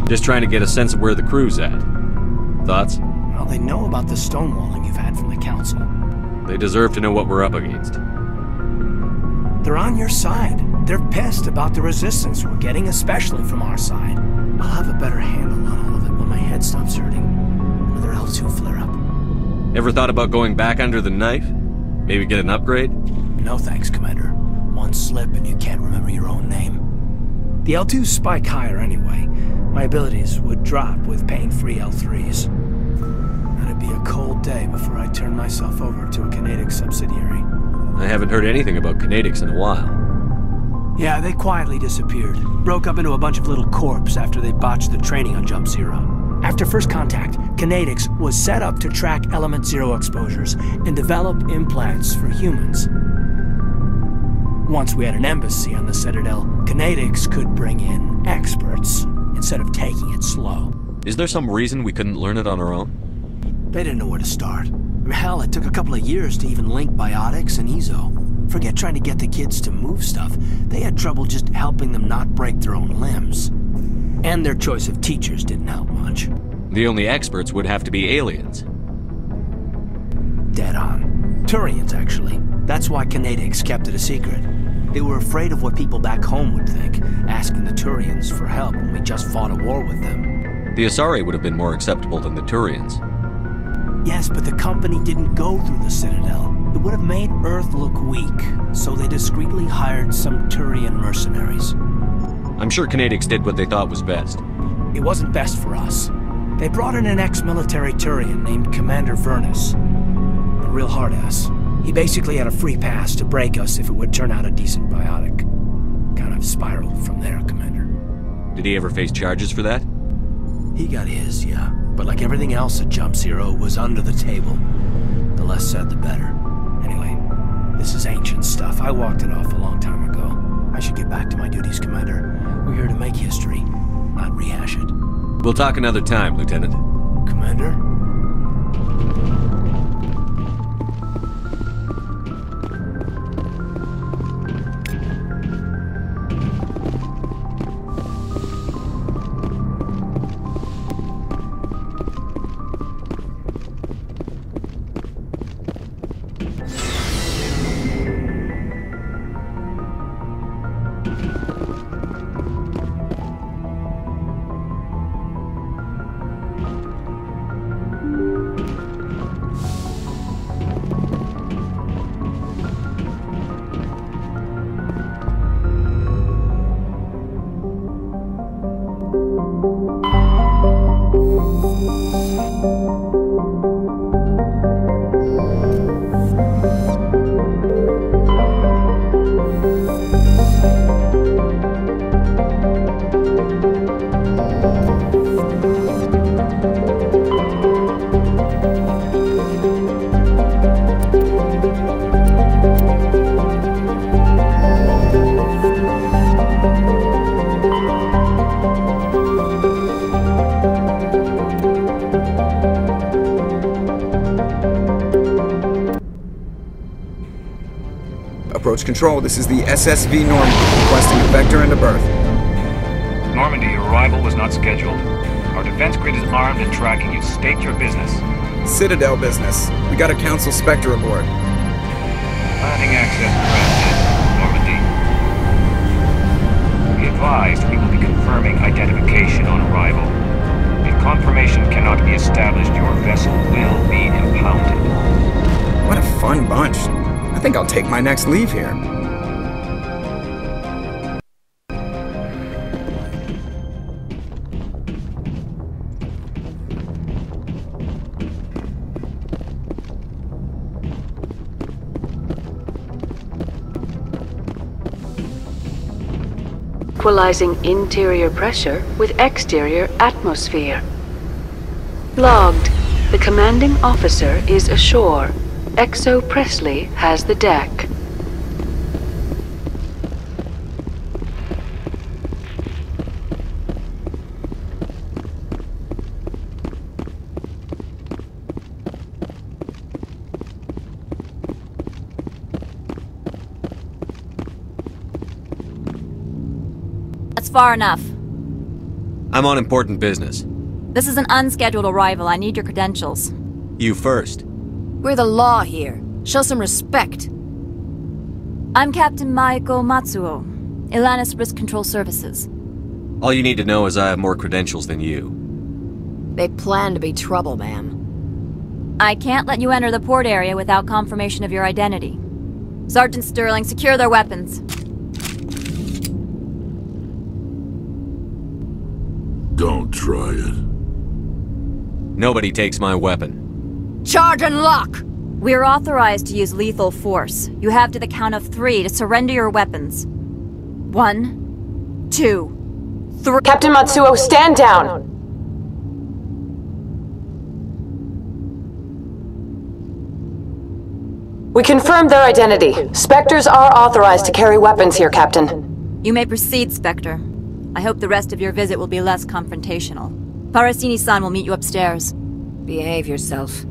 Just trying to get a sense of where the crew's at. Thoughts? Well, they know about the stonewalling you've had from the council. They deserve to know what we're up against. They're on your side. They're pissed about the resistance we're getting, especially from our side. I'll have a better handle on all of it when my head stops hurting. Another L2 flare-up. Ever thought about going back under the knife? Maybe get an upgrade? No thanks, Commander. One slip and you can't remember your own name. The L2s spike higher anyway. My abilities would drop with pain-free L3s. That'd be a cold day before I turn myself over to a Canadic subsidiary. I haven't heard anything about Canadics in a while. Yeah, they quietly disappeared. Broke up into a bunch of little corps after they botched the training on Jump Zero. After first contact, Canadics was set up to track Element Zero exposures and develop implants for humans. Once we had an embassy on the Citadel, Canadics could bring in experts, instead of taking it slow. Is there some reason we couldn't learn it on our own? They didn't know where to start. Hell, it took a couple of years to even link biotics and EZO. Forget trying to get the kids to move stuff. They had trouble just helping them not break their own limbs. And their choice of teachers didn't help much. The only experts would have to be aliens. Dead on. Turians, actually. That's why Canadics kept it a secret. They were afraid of what people back home would think, asking the Turians for help when we just fought a war with them. The Asari would have been more acceptable than the Turians. Yes, but the company didn't go through the Citadel. It would have made Earth look weak, so they discreetly hired some Turian mercenaries. I'm sure Canadics did what they thought was best. It wasn't best for us. They brought in an ex-military Turian named Commander Vernus. A real hard-ass. He basically had a free pass to break us if it would turn out a decent biotic. Kind of spiraled from there, Commander. Did he ever face charges for that? He got his, yeah. But like everything else at Jump Zero, it was under the table. The less said, the better. Anyway, this is ancient stuff. I walked it off a long time ago. I should get back to my duties, Commander. We're here to make history, not rehash it. We'll talk another time, Lieutenant. Commander? Approach control, this is the SSV Normandy, requesting a vector and a berth. Normandy, your arrival was not scheduled. Our defense grid is armed and tracking you. State your business. Citadel business. We got a Council Spectre aboard. Landing access granted, Normandy. Be advised, we will be confirming identification on arrival. If confirmation cannot be established, your vessel will be impounded. What a fun bunch. I think I'll take my next leave here. Equalizing interior pressure with exterior atmosphere. Logged. The commanding officer is ashore. Exo Presley has the deck. That's far enough. I'm on important business. This is an unscheduled arrival. I need your credentials. You first. We're the law here. Show some respect. I'm Captain Maiko Matsuo, Ilanis Risk Control Services. All you need to know is I have more credentials than you. They plan to be trouble, ma'am. I can't let you enter the port area without confirmation of your identity. Sergeant Sterling, secure their weapons. Don't try it. Nobody takes my weapon. Charge and lock! We're authorized to use lethal force. You have to the count of 3 to surrender your weapons. 1, 2, 3. Captain Matsuo, stand down! We confirmed their identity. Spectres are authorized to carry weapons here, Captain. You may proceed, Spectre. I hope the rest of your visit will be less confrontational. Parasini-san will meet you upstairs. Behave yourself.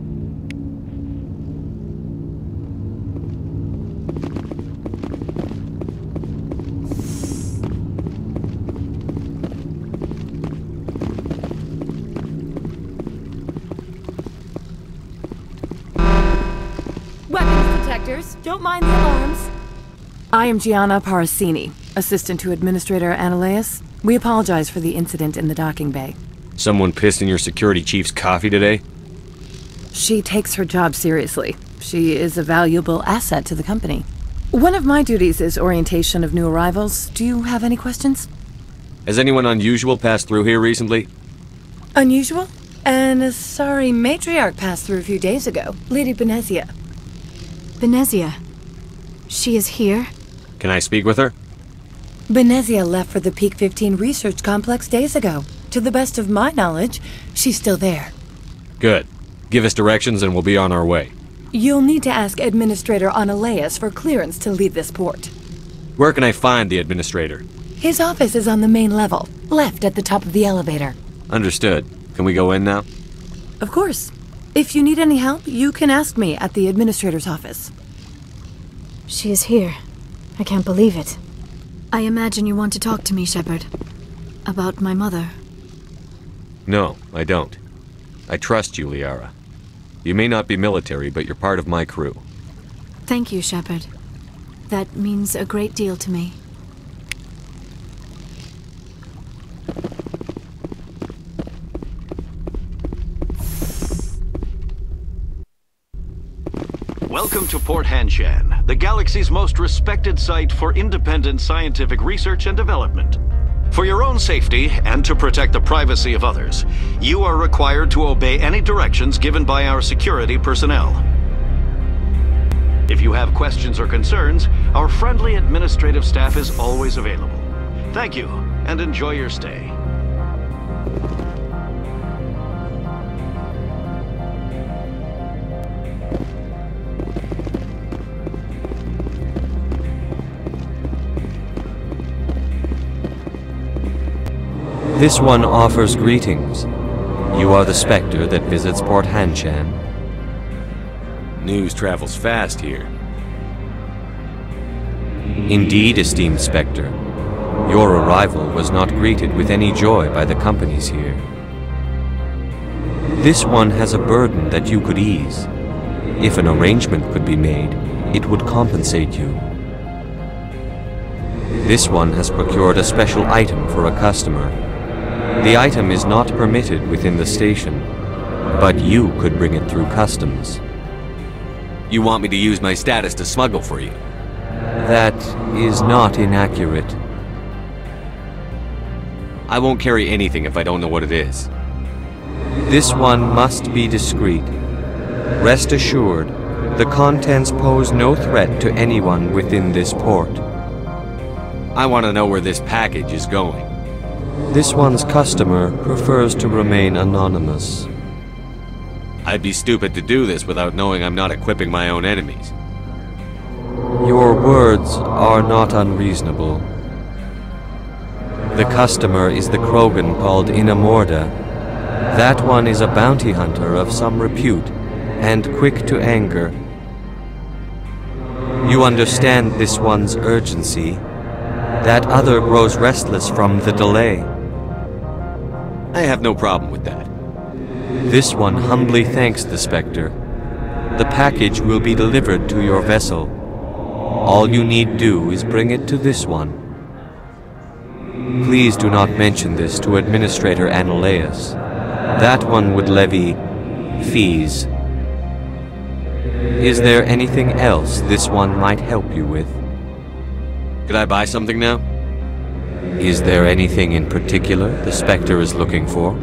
Weapons detectors. Don't mind the alarms. I am Gianna Parasini, assistant to Administrator Ananias. We apologize for the incident in the docking bay. Someone pissed in your security chief's coffee today? She takes her job seriously. She is a valuable asset to the company. One of my duties is orientation of new arrivals. Do you have any questions? Has anyone unusual passed through here recently? Unusual? And a sorry matriarch passed through a few days ago. Lady Benezia. Benezia. She is here? Can I speak with her? Benezia left for the Peak 15 research complex days ago. To the best of my knowledge, she's still there. Good. Give us directions and we'll be on our way. You'll need to ask Administrator Ananias for clearance to leave this port. Where can I find the administrator? His office is on the main level, left at the top of the elevator. Understood. Can we go in now? Of course. If you need any help, you can ask me at the administrator's office. She is here. I can't believe it. I imagine you want to talk to me, Shepard. About my mother. No, I don't. I trust you, Liara. You may not be military, but you're part of my crew. Thank you, Shepard. That means a great deal to me. Welcome to Port Hань-шань, the galaxy's most respected site for independent scientific research and development. For your own safety, and to protect the privacy of others, you are required to obey any directions given by our security personnel. If you have questions or concerns, our friendly administrative staff is always available. Thank you, and enjoy your stay. This one offers greetings. You are the Spectre that visits Port Hань-шань. News travels fast here. Indeed, esteemed Spectre. Your arrival was not greeted with any joy by the companies here. This one has a burden that you could ease. If an arrangement could be made, it would compensate you. This one has procured a special item for a customer. The item is not permitted within the station, but you could bring it through customs. You want me to use my status to smuggle for you? That is not inaccurate. I won't carry anything if I don't know what it is. This one must be discreet. Rest assured, the contents pose no threat to anyone within this port. I want to know where this package is going. This one's customer prefers to remain anonymous. I'd be stupid to do this without knowing I'm not equipping my own enemies. Your words are not unreasonable. The customer is the Krogan called Inamorda. That one is a bounty hunter of some repute, and quick to anger. You understand this one's urgency. That other grows restless from the delay. I have no problem with that. This one humbly thanks the Spectre. The package will be delivered to your vessel. All you need do is bring it to this one. Please do not mention this to Administrator Ananias. That one would levy fees. Is there anything else this one might help you with? Could I buy something now? Is there anything in particular the Spectre is looking for?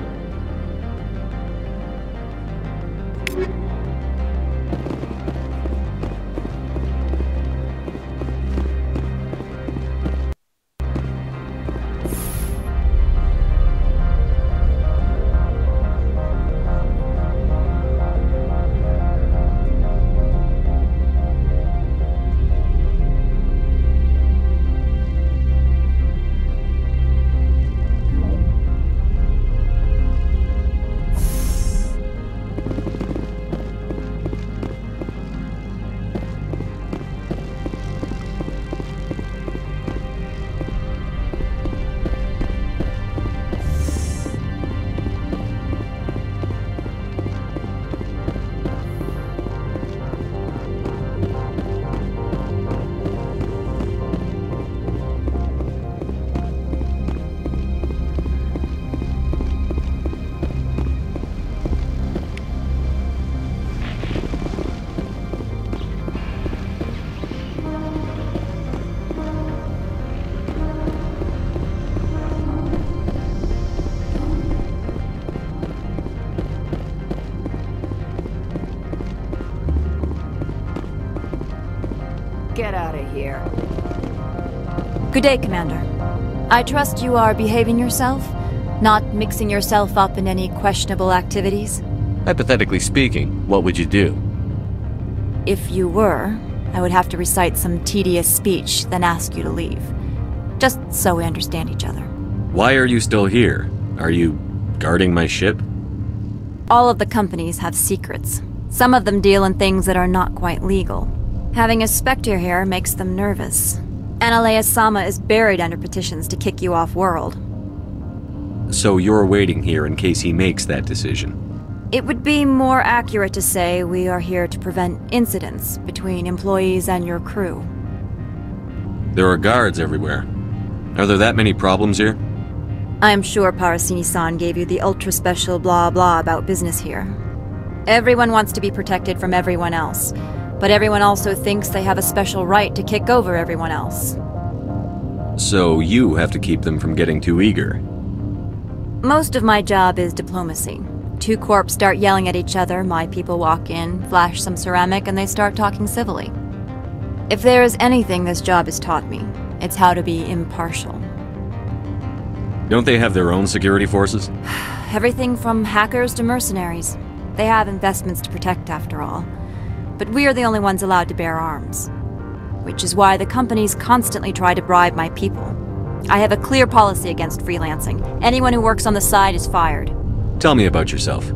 Get out of here. Good day, Commander. I trust you are behaving yourself, not mixing yourself up in any questionable activities? Hypothetically speaking, what would you do? If you were, I would have to recite some tedious speech, then ask you to leave. Just so we understand each other. Why are you still here? Are you guarding my ship? All of the companies have secrets. Some of them deal in things that are not quite legal. Having a Spectre here makes them nervous. Ananias-sama is buried under petitions to kick you off-world. So you're waiting here in case he makes that decision? It would be more accurate to say we are here to prevent incidents between employees and your crew. There are guards everywhere. Are there that many problems here? I am sure Parasini-san gave you the ultra-special blah-blah about business here. Everyone wants to be protected from everyone else, but everyone also thinks they have a special right to kick over everyone else. So you have to keep them from getting too eager? Most of my job is diplomacy. Two corps start yelling at each other, my people walk in, flash some ceramic, and they start talking civilly. If there is anything this job has taught me, it's how to be impartial. Don't they have their own security forces? Everything from hackers to mercenaries. They have investments to protect, after all. But we are the only ones allowed to bear arms. Which is why the companies constantly try to bribe my people. I have a clear policy against freelancing. Anyone who works on the side is fired. Tell me about yourself.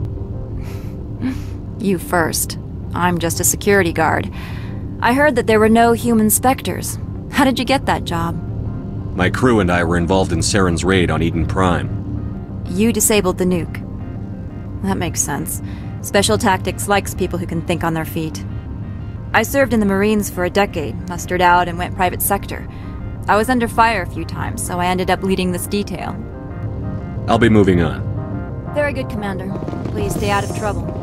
You first. I'm just a security guard. I heard that there were no human specters. How did you get that job? My crew and I were involved in Saren's raid on Eden Prime. You disabled the nuke. That makes sense. Special Tactics likes people who can think on their feet. I served in the Marines for a decade, mustered out and went private sector. I was under fire a few times, so I ended up leading this detail. I'll be moving on. Very good, Commander. Please stay out of trouble.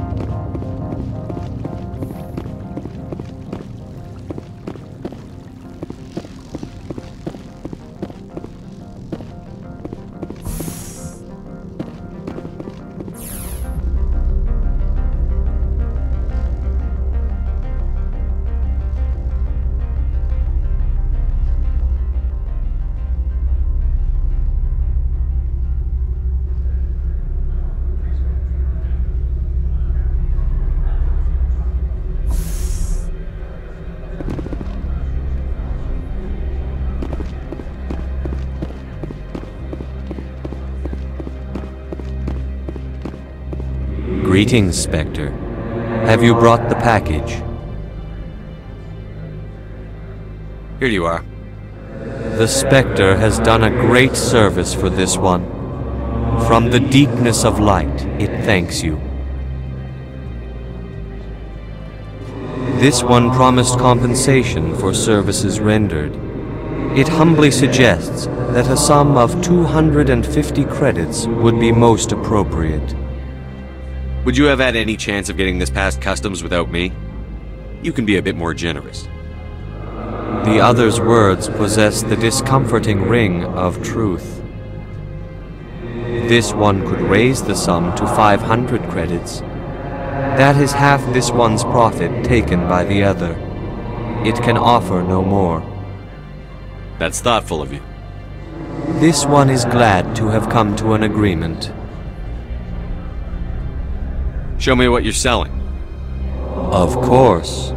Greetings, Spectre. Have you brought the package? Here you are. The Spectre has done a great service for this one. From the deepness of light, it thanks you. This one promised compensation for services rendered. It humbly suggests that a sum of 250 credits would be most appropriate. Would you have had any chance of getting this past customs without me? You can be a bit more generous. The other's words possess the discomforting ring of truth. This one could raise the sum to 500 credits. That is half this one's profit taken by the other. It can offer no more. That's thoughtful of you. This one is glad to have come to an agreement. Show me what you're selling. Of course.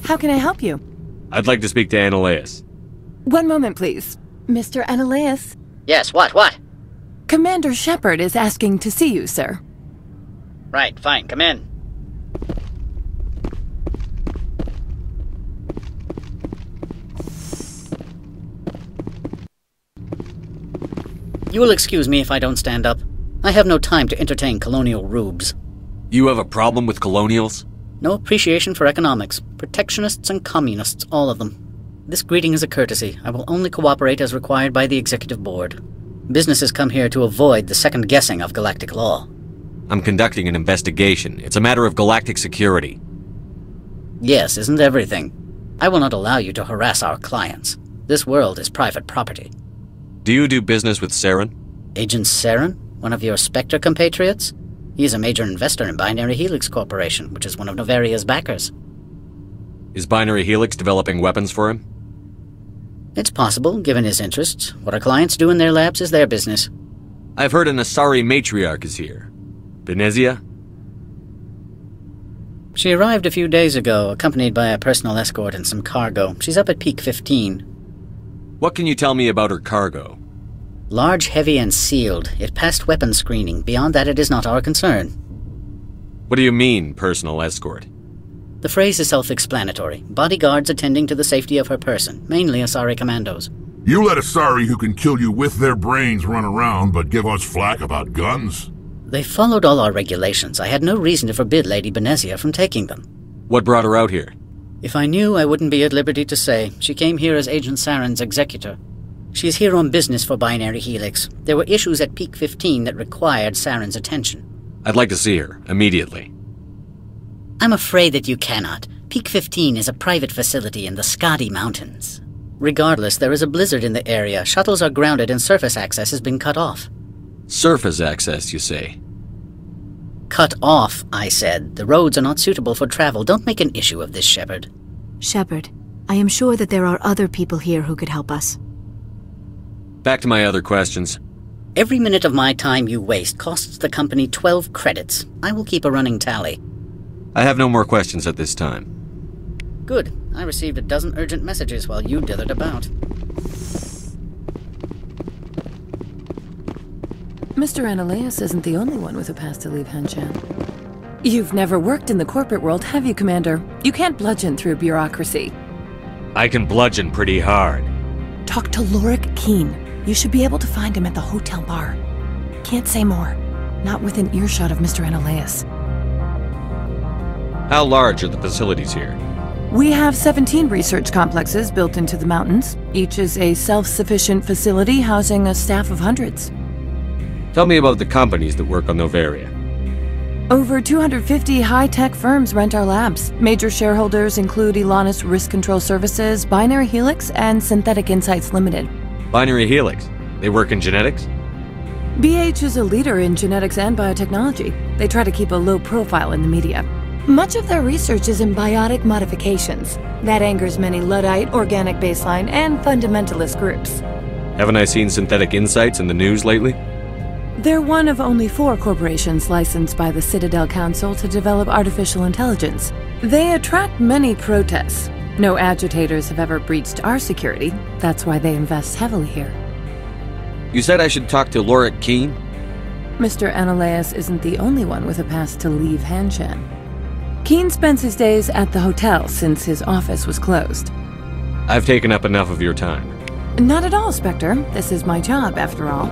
How can I help you? I'd like to speak to Annaleus. One moment, please. Mr. Annaleus? Yes, what? Commander Shepard is asking to see you, sir. Right, fine, come in. You will excuse me if I don't stand up. I have no time to entertain colonial rubes. You have a problem with colonials? No appreciation for economics. Protectionists and communists, all of them. This greeting is a courtesy. I will only cooperate as required by the Executive Board. Businesses come here to avoid the second guessing of galactic law. I'm conducting an investigation. It's a matter of galactic security. Yes, isn't everything? I will not allow you to harass our clients. This world is private property. Do you do business with Saren? Agent Saren? One of your Spectre compatriots? He is a major investor in Binary Helix Corporation, which is one of Noveria's backers. Is Binary Helix developing weapons for him? It's possible, given his interests. What our clients do in their labs is their business. I've heard an Asari matriarch is here. Benezia? She arrived a few days ago, accompanied by a personal escort and some cargo. She's up at Peak 15. What can you tell me about her cargo? Large, heavy, and sealed. It passed weapons screening. Beyond that, it is not our concern. What do you mean, personal escort? The phrase is self-explanatory. Bodyguards attending to the safety of her person, mainly Asari commandos. You let Asari who can kill you with their brains run around, but give us flack about guns? They followed all our regulations. I had no reason to forbid Lady Benezia from taking them. What brought her out here? If I knew, I wouldn't be at liberty to say. She came here as Agent Saren's executor. She's here on business for Binary Helix. There were issues at Peak 15 that required Saren's attention. I'd like to see her, immediately. I'm afraid that you cannot. Peak 15 is a private facility in the Skadi Mountains. Regardless, there is a blizzard in the area. Shuttles are grounded and surface access has been cut off. Surface access, you say? Cut off, I said. The roads are not suitable for travel. Don't make an issue of this, Shepard. Shepard, I am sure that there are other people here who could help us. Back to my other questions. Every minute of my time you waste costs the company 12 credits. I will keep a running tally. I have no more questions at this time. Good. I received a dozen urgent messages while you dithered about. Mr. Annaleus isn't the only one with a pass to leave Hanshan. You've never worked in the corporate world, have you, Commander? You can't bludgeon through bureaucracy. I can bludgeon pretty hard. Talk to Lorik Keen. You should be able to find him at the hotel bar. Can't say more. Not within earshot of Mr. Annaleus. How large are the facilities here? We have 17 research complexes built into the mountains. Each is a self-sufficient facility housing a staff of hundreds. Tell me about the companies that work on Noveria. Over 250 high-tech firms rent our labs. Major shareholders include Elanus Risk Control Services, Binary Helix, and Synthetic Insights Limited. Binary Helix? They work in genetics? BH is a leader in genetics and biotechnology. They try to keep a low profile in the media. Much of their research is in biotic modifications. That angers many Luddite, organic baseline, and fundamentalist groups. Haven't I seen Synthetic Insights in the news lately? They're one of only 4 corporations licensed by the Citadel Council to develop artificial intelligence. They attract many protests. No agitators have ever breached our security. That's why they invest heavily here. You said I should talk to Lorik Keene? Mr. Ananias isn't the only one with a pass to leave Hanshan. Keene spends his days at the hotel since his office was closed. I've taken up enough of your time. Not at all, Spectre. This is my job, after all.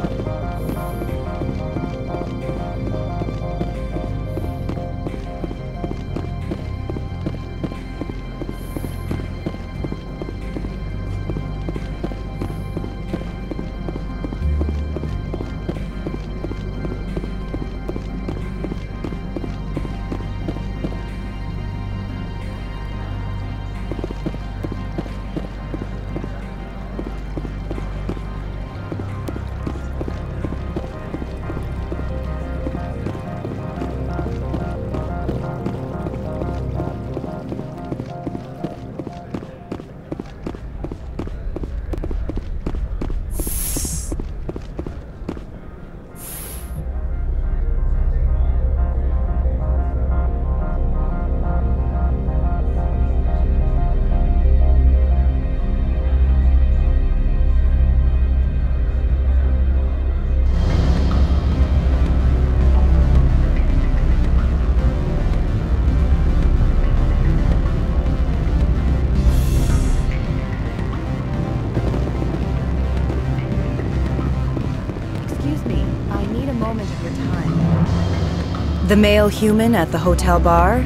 The male human at the hotel bar?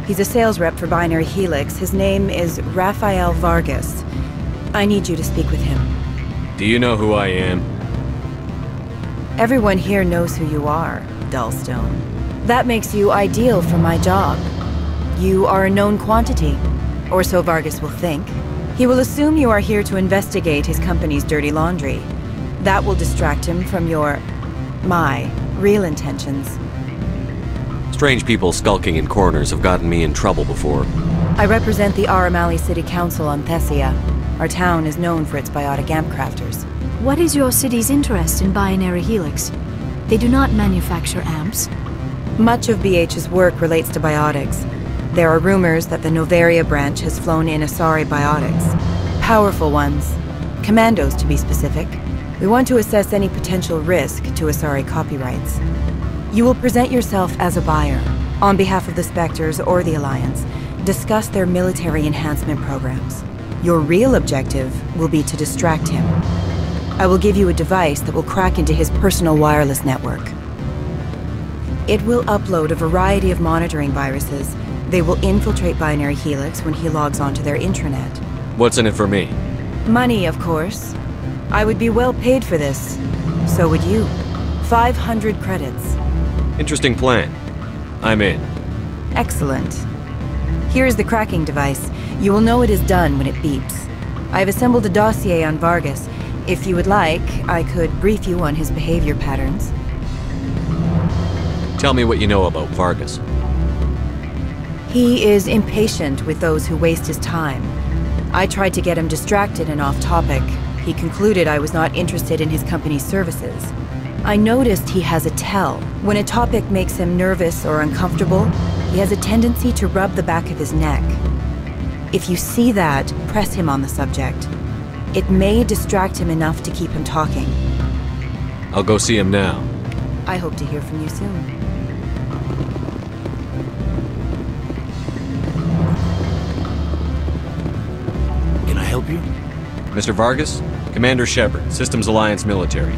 He's a sales rep for Binary Helix. His name is Rafael Vargas. I need you to speak with him. Do you know who I am? Everyone here knows who you are, Dullstone. That makes you ideal for my job. You are a known quantity, or so Vargas will think. He will assume you are here to investigate his company's dirty laundry. That will distract him from my real intentions. Strange people skulking in corners have gotten me in trouble before. I represent the Aramali City Council on Thessia. Our town is known for its biotic amp crafters. What is your city's interest in Binary Helix? They do not manufacture amps. Much of BH's work relates to biotics. There are rumors that the Noveria branch has flown in Asari biotics. Powerful ones. Commandos, to be specific. We want to assess any potential risk to Asari copyrights. You will present yourself as a buyer, on behalf of the Spectres or the Alliance, discuss their military enhancement programs. Your real objective will be to distract him. I will give you a device that will crack into his personal wireless network. It will upload a variety of monitoring viruses. They will infiltrate Binary Helix when he logs onto their intranet. What's in it for me? Money, of course. I would be well paid for this. So would you. 500 credits. Interesting plan. I'm in. Excellent. Here is the cracking device. You will know it is done when it beeps. I have assembled a dossier on Vargas. If you would like, I could brief you on his behavior patterns. Tell me what you know about Vargas. He is impatient with those who waste his time. I tried to get him distracted and off topic. He concluded I was not interested in his company's services. I noticed he has a tell. When a topic makes him nervous or uncomfortable, he has a tendency to rub the back of his neck. If you see that, press him on the subject. It may distract him enough to keep him talking. I'll go see him now. I hope to hear from you soon. Can I help you? Mr. Vargas? Commander Shepard, Systems Alliance Military.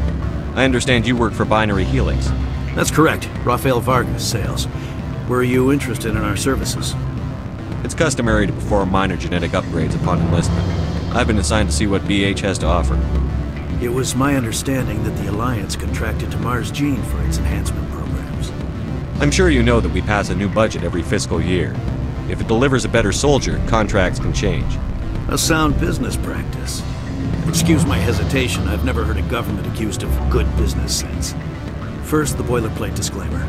I understand you work for Binary Helix. That's correct. Rafael Vargas, sales. Were you interested in our services? It's customary to perform minor genetic upgrades upon enlistment. I've been assigned to see what BH has to offer. It was my understanding that the Alliance contracted to Mars Gene for its enhancement programs. I'm sure you know that we pass a new budget every fiscal year. If it delivers a better soldier, contracts can change. A sound business practice. Excuse my hesitation, I've never heard a government accused of good business sense. First, the boilerplate disclaimer.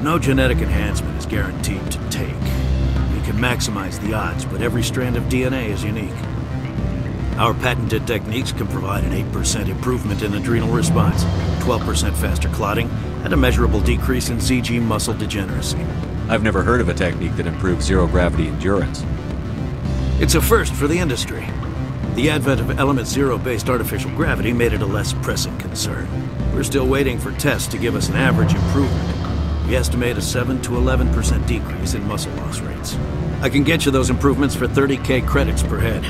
No genetic enhancement is guaranteed to take. You can maximize the odds, but every strand of DNA is unique. Our patented techniques can provide an 8% improvement in adrenal response, 12% faster clotting, and a measurable decrease in CG muscle degeneracy. I've never heard of a technique that improves zero-gravity endurance. It's a first for the industry. The advent of element zero-based artificial gravity made it a less pressing concern. We're still waiting for tests to give us an average improvement. We estimate a 7 to 11% decrease in muscle loss rates. I can get you those improvements for 30k credits per head.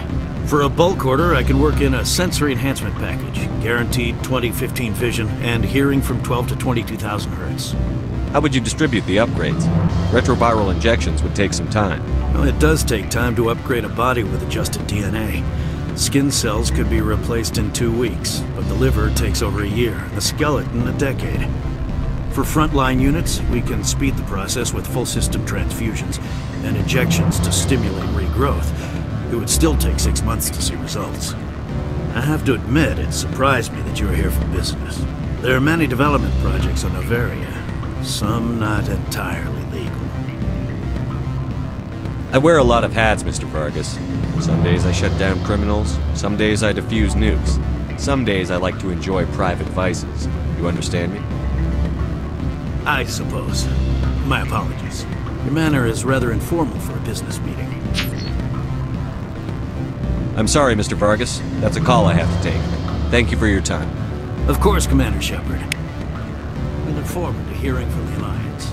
For a bulk order, I can work in a sensory enhancement package, guaranteed 20/15 vision, and hearing from 12 to 22,000 hertz. How would you distribute the upgrades? Retroviral injections would take some time. Well, it does take time to upgrade a body with adjusted DNA. Skin cells could be replaced in 2 weeks, but the liver takes over a year, and the skeleton a decade. For frontline units, we can speed the process with full system transfusions and injections to stimulate regrowth. It would still take 6 months to see results. I have to admit, it surprised me that you are here for business. There are many development projects on Noveria, some not entirely legal. I wear a lot of hats, Mr. Vargas. Some days I shut down criminals, some days I defuse nukes. Some days I like to enjoy private vices. You understand me? I suppose. My apologies. Your manner is rather informal for a business meeting. I'm sorry, Mr. Vargas. That's a call I have to take. Thank you for your time. Of course, Commander Shepard. We look forward to hearing from the Alliance.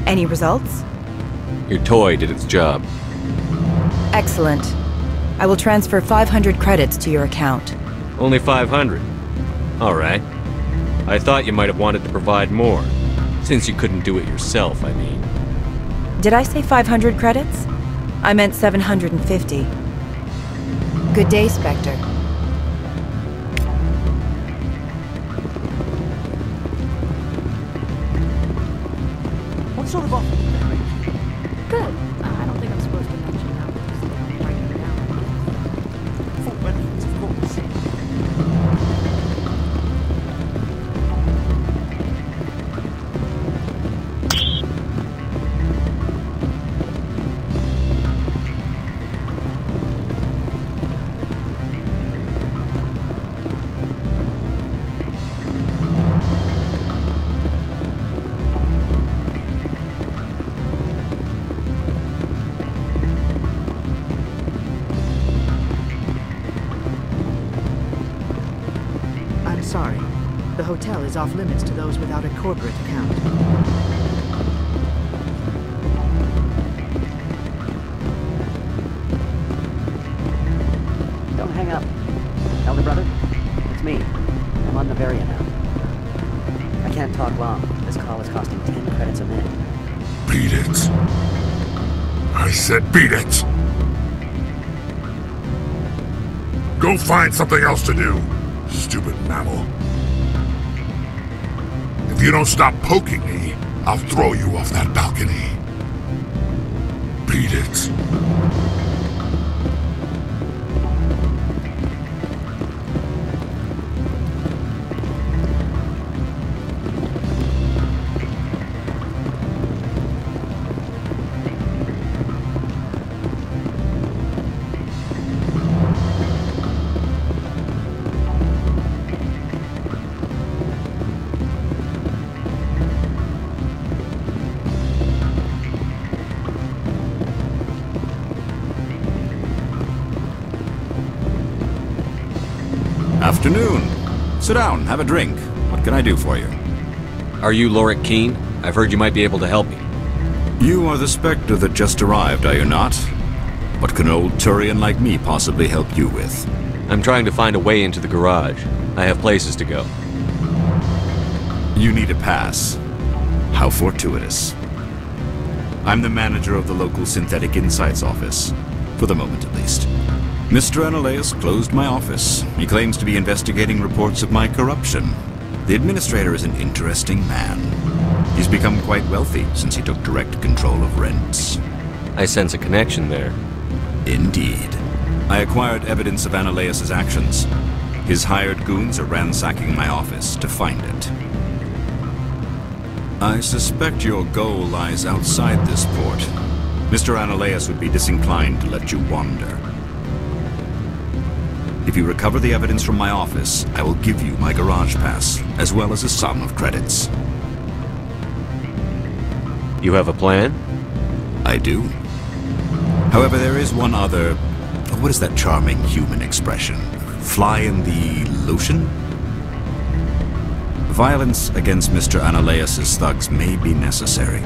Any results? Your toy did its job. Excellent. I will transfer 500 credits to your account. Only 500? All right. I thought you might have wanted to provide more. Since you couldn't do it yourself, I mean. Did I say 500 credits? I meant 750. Good day, Spectre. What sort of offer? Good. I don't think I'm supposed to mention how they're writing it down. Full benefits, of course. Sorry. The hotel is off limits to those without a corporate account. Don't hang up. Elder brother, it's me. I'm on Noveria now. I can't talk long. This call is costing 10 credits a minute. Beat it. I said beat it. Go find something else to do. Stupid mammal. If you don't stop poking me, I'll throw you off that balcony. Beat it. Afternoon. Sit down, have a drink. What can I do for you? Are you Lorik Keene? I've heard you might be able to help me. You are the Spectre that just arrived, are you not? What can old Turian like me possibly help you with? I'm trying to find a way into the garage. I have places to go. You need a pass. How fortuitous. I'm the manager of the local Synthetic Insights office. For the moment, at least. Mr. Analaeus closed my office. He claims to be investigating reports of my corruption. The administrator is an interesting man. He's become quite wealthy since he took direct control of rents. I sense a connection there. Indeed. I acquired evidence of Analaeus' actions. His hired goons are ransacking my office to find it. I suspect your goal lies outside this port. Mr. Ananias would be disinclined to let you wander. If you recover the evidence from my office, I will give you my garage pass, as well as a sum of credits. You have a plan? I do. However, there is one other... What is that charming human expression? Fly in the lotion? Violence against Mr. Ananias' thugs may be necessary.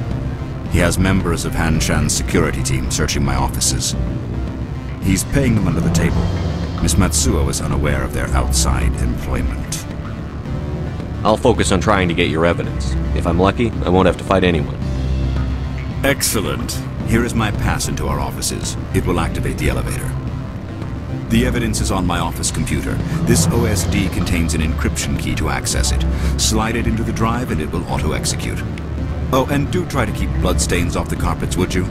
He has members of Hanshan's security team searching my offices. He's paying them under the table. Miss Matsuo is unaware of their outside employment. I'll focus on trying to get your evidence. If I'm lucky, I won't have to fight anyone. Excellent. Here is my pass into our offices. It will activate the elevator. The evidence is on my office computer. This OSD contains an encryption key to access it. Slide it into the drive and it will auto-execute. Oh, and do try to keep bloodstains off the carpets, would you?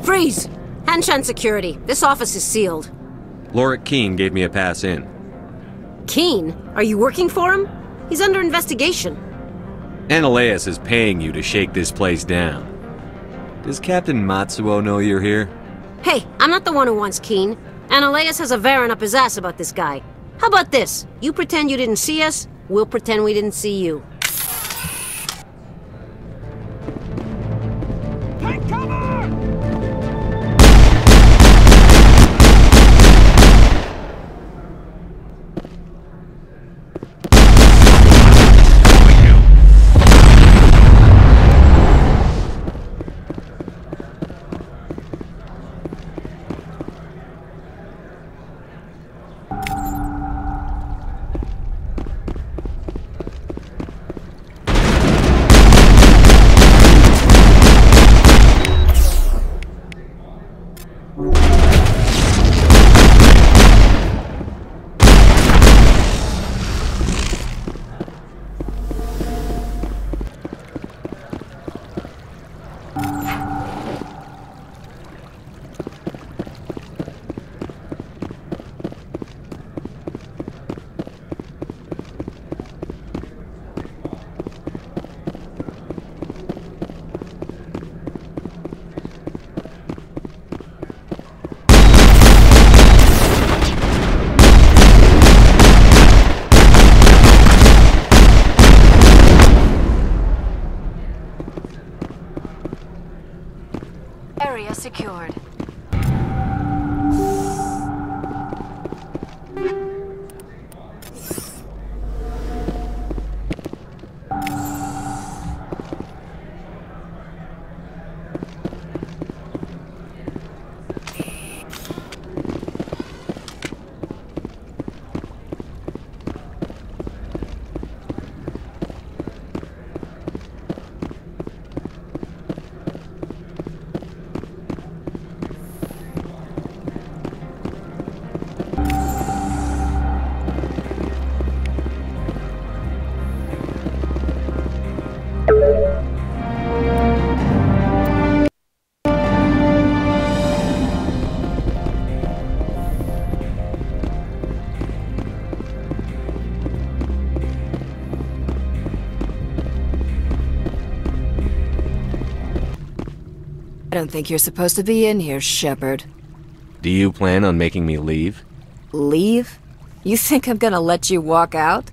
Freeze! Hanshan security. This office is sealed. Lorik Keene gave me a pass in. Keene? Are you working for him? He's under investigation. Ananias is paying you to shake this place down. Does Captain Matsuo know you're here? Hey, I'm not the one who wants Keene. Ananias has a Varen up his ass about this guy. How about this? You pretend you didn't see us, we'll pretend we didn't see you. Take cover! Area secured. I don't think you're supposed to be in here, Shepard. Do you plan on making me leave? Leave? You think I'm gonna let you walk out?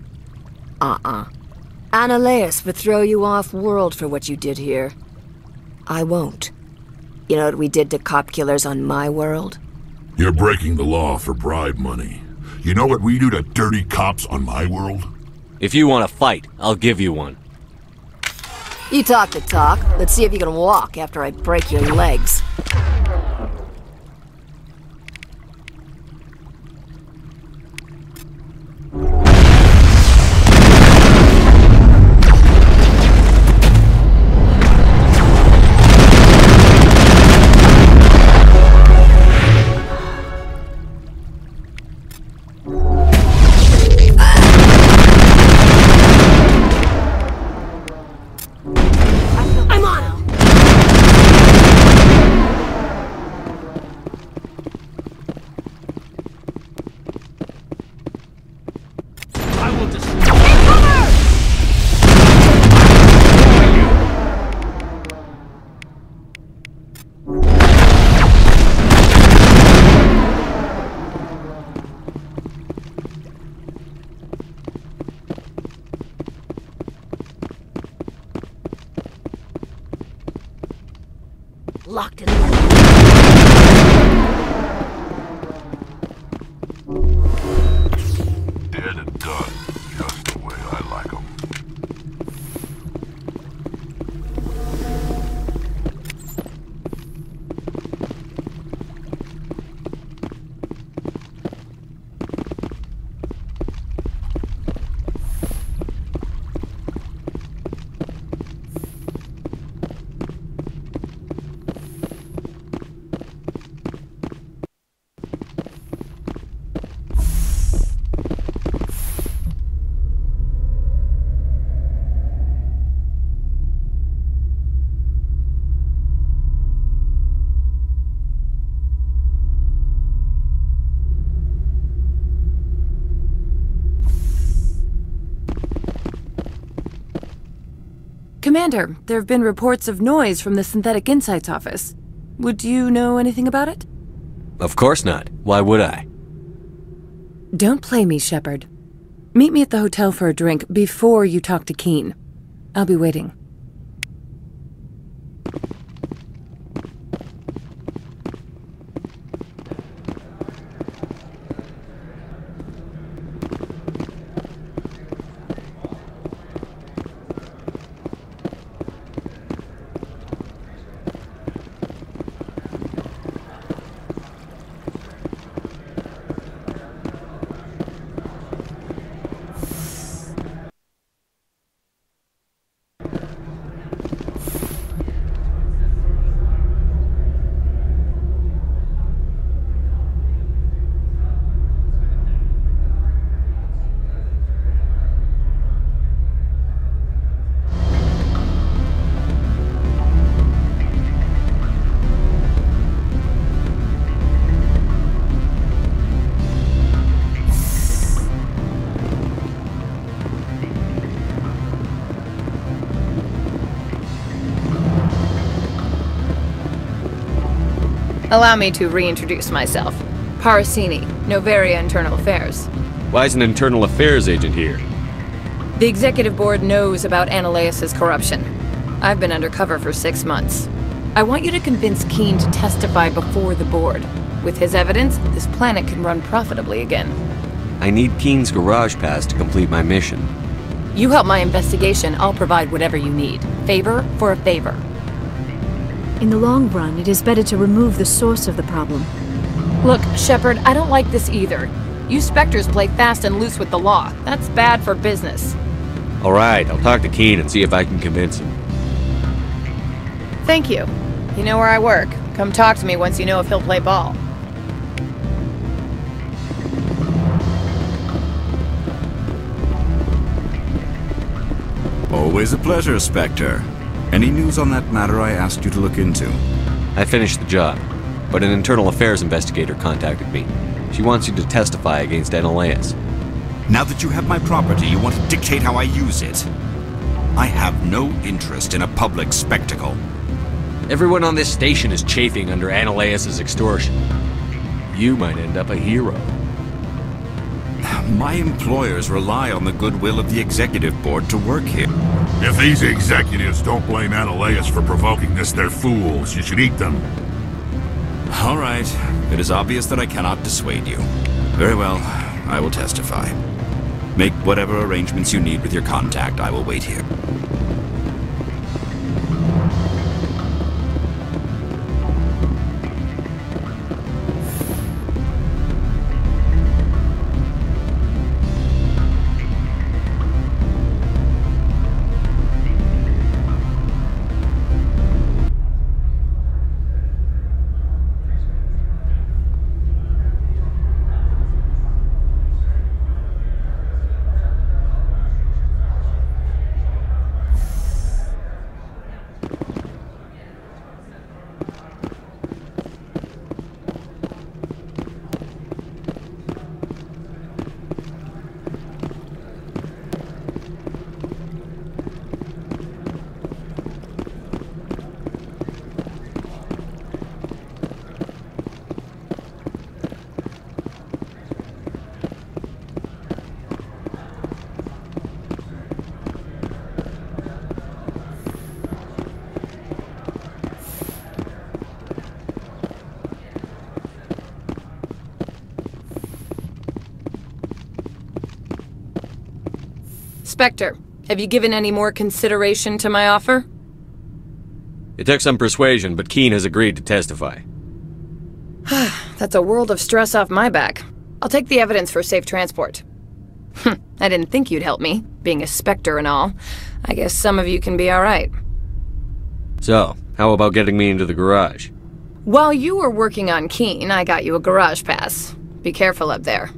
Ananias would throw you off-world for what you did here. I won't. You know what we did to cop killers on my world? You're breaking the law for bribe money. You know what we do to dirty cops on my world? If you want to fight, I'll give you one. You talk the talk. Let's see if you can walk after I break your legs. Locked in. Dead and done, just the way I like 'em. Commander, there have been reports of noise from the Synthetic Insights office. Would you know anything about it? Of course not. Why would I? Don't play me, Shepard. Meet me at the hotel for a drink before you talk to Keen. I'll be waiting. Allow me to reintroduce myself. Parasini, Noveria Internal Affairs. Why is an internal affairs agent here? The executive board knows about Ananias' corruption. I've been undercover for 6 months. I want you to convince Keen to testify before the board. With his evidence, this planet can run profitably again. I need Keen's garage pass to complete my mission. You help my investigation, I'll provide whatever you need. Favor for a favor. In the long run, it is better to remove the source of the problem. Look, Shepard, I don't like this either. You Spectres play fast and loose with the law. That's bad for business. Alright, I'll talk to Keen and see if I can convince him. Thank you. You know where I work. Come talk to me once you know if he'll play ball. Always a pleasure, Spectre. Any news on that matter I asked you to look into? I finished the job, but an internal affairs investigator contacted me. She wants you to testify against Ananias. Now that you have my property, you want to dictate how I use it. I have no interest in a public spectacle. Everyone on this station is chafing under Ananias' extortion. You might end up a hero. My employers rely on the goodwill of the executive board to work here. If these executives don't blame Ananias for provoking this, they're fools. You should eat them. All right. It is obvious that I cannot dissuade you. Very well. I will testify. Make whatever arrangements you need with your contact. I will wait here. Spectre, have you given any more consideration to my offer? It took some persuasion, but Keen has agreed to testify. That's a world of stress off my back. I'll take the evidence for safe transport. I didn't think you'd help me, being a Spectre and all. I guess some of you can be alright. So, how about getting me into the garage? While you were working on Keen, I got you a garage pass. Be careful up there.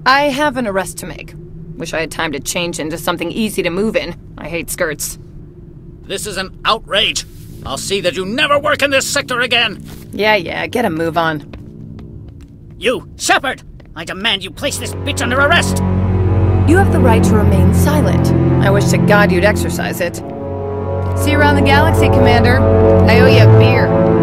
I have an arrest to make. Wish I had time to change into something easy to move in. I hate skirts. This is an outrage. I'll see that you never work in this sector again. Yeah, get a move on. You, Shepard! I demand you place this bitch under arrest! You have the right to remain silent. I wish to God you'd exercise it. See you around the galaxy, Commander. I owe you a beer.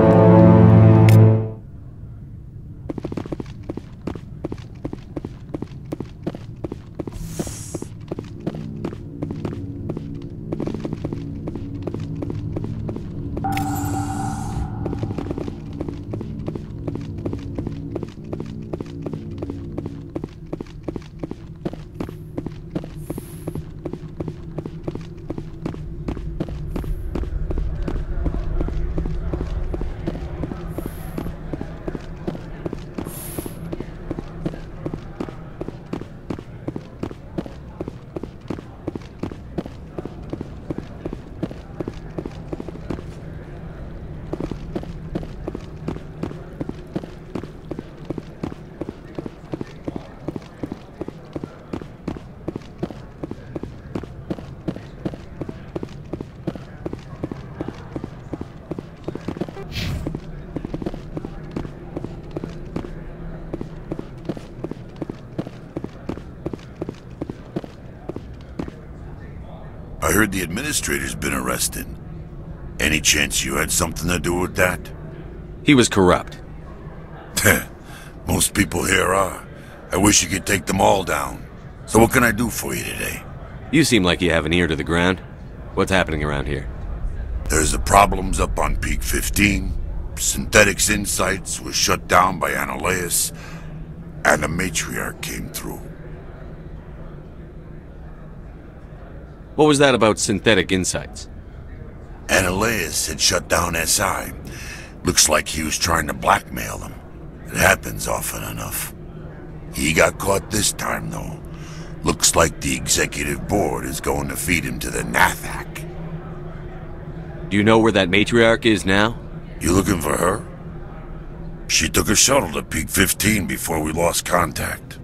I heard the administrator's been arrested. Any chance you had something to do with that? He was corrupt. Most people here are. I wish you could take them all down. So what can I do for you today? You seem like you have an ear to the ground. What's happening around here? There's the problems up on Peak 15. Synthetics Insights was shut down by Ananias, and the matriarch came through. What was that about Synthetic Insights? Ananias had shut down SI. Looks like he was trying to blackmail them. It happens often enough. He got caught this time, though. Looks like the executive board is going to feed him to the Nathak. Do you know where that matriarch is now? You looking for her? She took a shuttle to Peak 15 before we lost contact.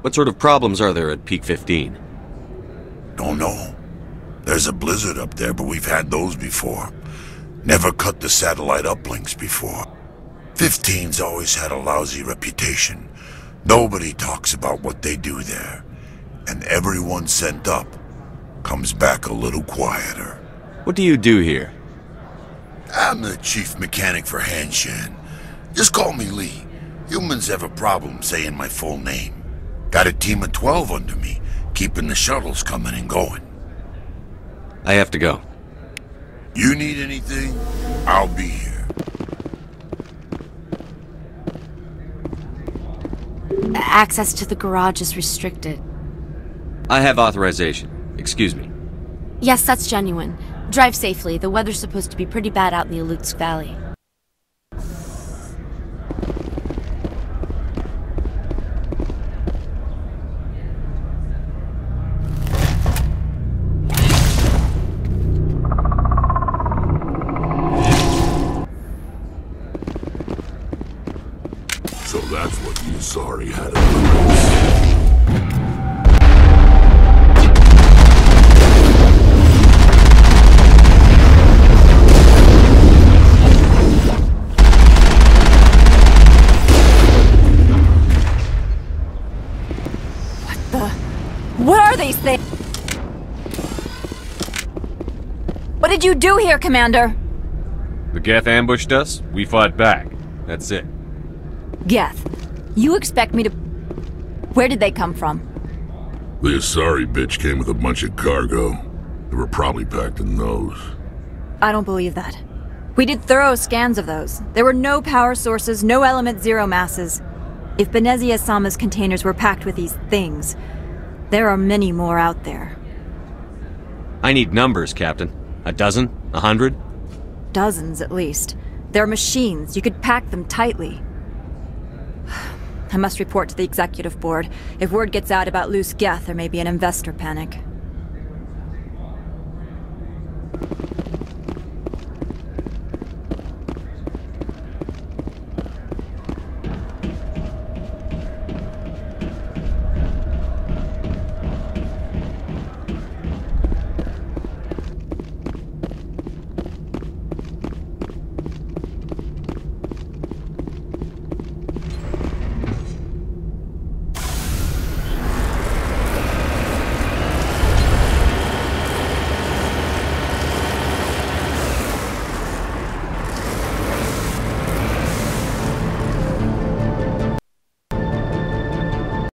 What sort of problems are there at Peak 15? Don't know. There's a blizzard up there, but we've had those before. Never cut the satellite uplinks before. 15's always had a lousy reputation. Nobody talks about what they do there. And everyone sent up comes back a little quieter. What do you do here? I'm the chief mechanic for Hanshan. Just call me Lee. Humans have a problem saying my full name. Got a team of 12 under me, keeping the shuttles coming and going. I have to go. You need anything? I'll be here. Access to the garage is restricted. I have authorization. Excuse me. Yes, that's genuine. Drive safely. The weather's supposed to be pretty bad out in the Alutsk Valley. So that's what you sorry had to do. What are these things? What did you do here, Commander? The Geth ambushed us, we fought back. That's it. Geth, you expect me to... Where did they come from? The Asari bitch came with a bunch of cargo. They were probably packed in those. I don't believe that. We did thorough scans of those. There were no power sources, no element zero masses. If Benezia-sama's containers were packed with these things, there are many more out there. I need numbers, Captain. A dozen? 100? Dozens, at least. They're machines. You could pack them tightly. I must report to the executive board. If word gets out about loose Geth, there may be an investor panic.